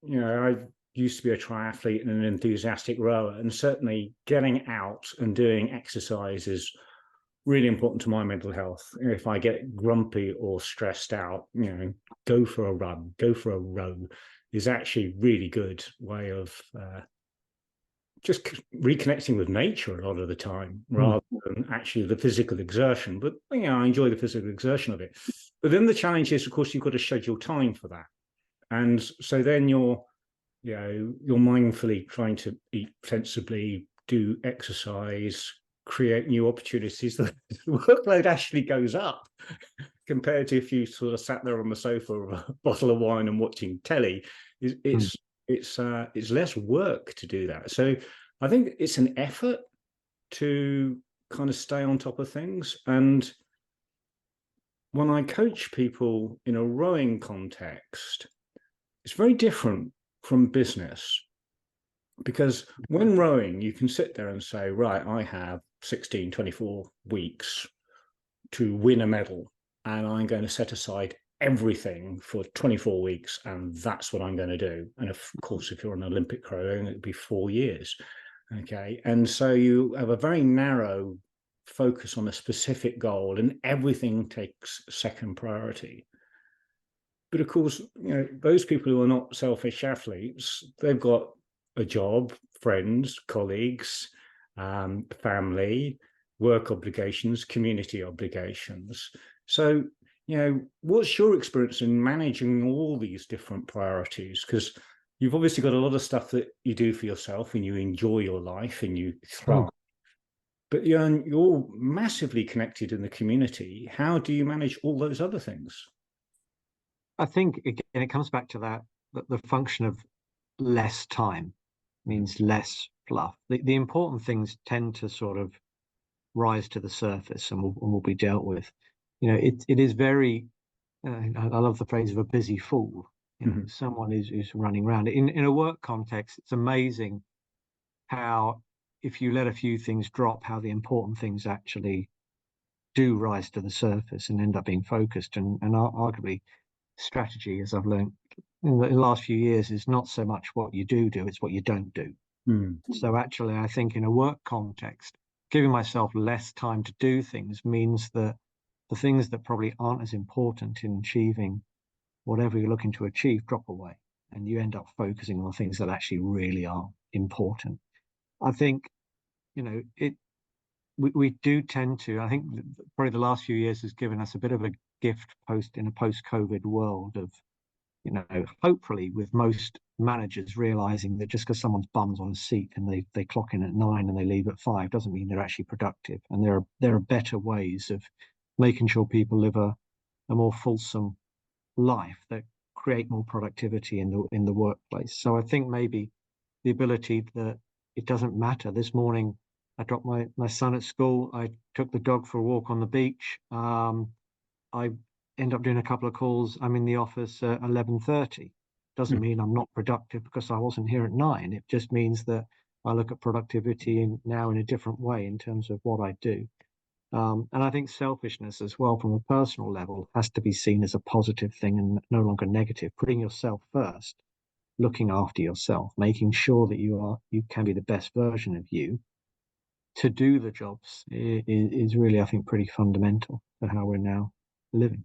I used to be a triathlete and an enthusiastic rower, and certainly getting out and doing exercise is really important to my mental health. If I get grumpy or stressed out, go for a run, go for a row is actually really good way of just reconnecting with nature a lot of the time, rather than actually the physical exertion. But I enjoy the physical exertion of it. But then the challenge is, of course, you've got to schedule time for that. And so then you're mindfully trying to eat sensibly, do exercise, create new opportunities. The workload actually goes up compared to if you sort of sat there on the sofa with a bottle of wine and watching telly. It's less work to do that. So I think it's an effort to kind of stay on top of things. And when I coach people in a rowing context, it's very different from business, because when rowing, you can sit there and say, right, I have 16, 24 weeks to win a medal, and I'm going to set aside everything for 24 weeks, and that's what I'm going to do. And of course, if you're an Olympic rower, it'd be 4 years. Okay. And so you have a very narrow focus on a specific goal, and everything takes second priority. But of course, those people who are not selfish athletes, they've got a job, friends, colleagues, family, work obligations, community obligations. So, what's your experience in managing all these different priorities? Because you've obviously got a lot of stuff that you do for yourself and you enjoy your life and you thrive. But you're massively connected in the community. How do you manage all those other things? I think, again, it comes back to that the function of less time means less fluff. The important things tend to sort of rise to the surface and will be dealt with. It is very, I love the phrase of a busy fool. Someone is running around. In a work context, it's amazing how, if you let a few things drop, how the important things actually do rise to the surface and end up being focused. And arguably, strategy, as I've learned in the last few years, is not so much what you do, it's what you don't do. So actually, I think in a work context, giving myself less time to do things means that the things that probably aren't as important in achieving whatever you're looking to achieve drop away, and you end up focusing on things that actually really are important. I think, we do tend to, I think probably the last few years has given us a bit of a gift in a post-COVID world of, hopefully with most managers realizing that just because someone's bums on a seat and they clock in at 9 and they leave at 5 doesn't mean they're actually productive. And there are better ways of making sure people live a more fulsome life that create more productivity in the workplace. So I think maybe the ability that it doesn't matter. This morning, I dropped my son at school. I took the dog for a walk on the beach. I end up doing a couple of calls. I'm in the office at 11:30. Doesn't mean I'm not productive because I wasn't here at 9. It just means that I look at productivity now in a different way in terms of what I do. And I think selfishness as well, from a personal level, has to be seen as a positive thing and no longer negative. Putting yourself first, looking after yourself, making sure that you can be the best version of you to do the jobs is really, I think, pretty fundamental to how we're now living.